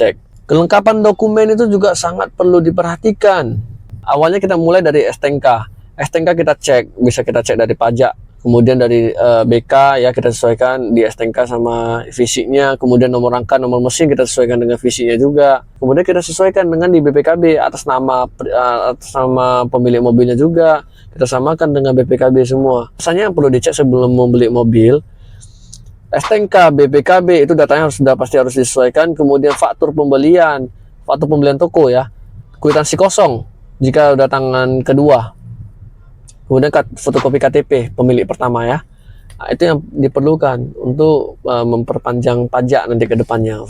cek. Kelengkapan dokumen itu juga sangat perlu diperhatikan. Awalnya kita mulai dari STNK. STNK kita cek, bisa kita cek dari pajak. Kemudian dari BK ya kita sesuaikan di STNK sama fisiknya. Kemudian nomor rangka, nomor mesin kita sesuaikan dengan fisiknya juga. Kemudian kita sesuaikan dengan di BPKB atas nama pemilik mobilnya juga. Kita samakan dengan BPKB semua. Biasanya yang perlu dicek sebelum membeli mobil, STNK, BPKB itu datanya sudah pasti harus disesuaikan. Kemudian faktur pembelian toko ya, kwitansi kosong jika udah tangan kedua. Kemudian fotokopi KTP pemilik pertama ya. Nah, itu yang diperlukan untuk memperpanjang pajak nanti ke depannya.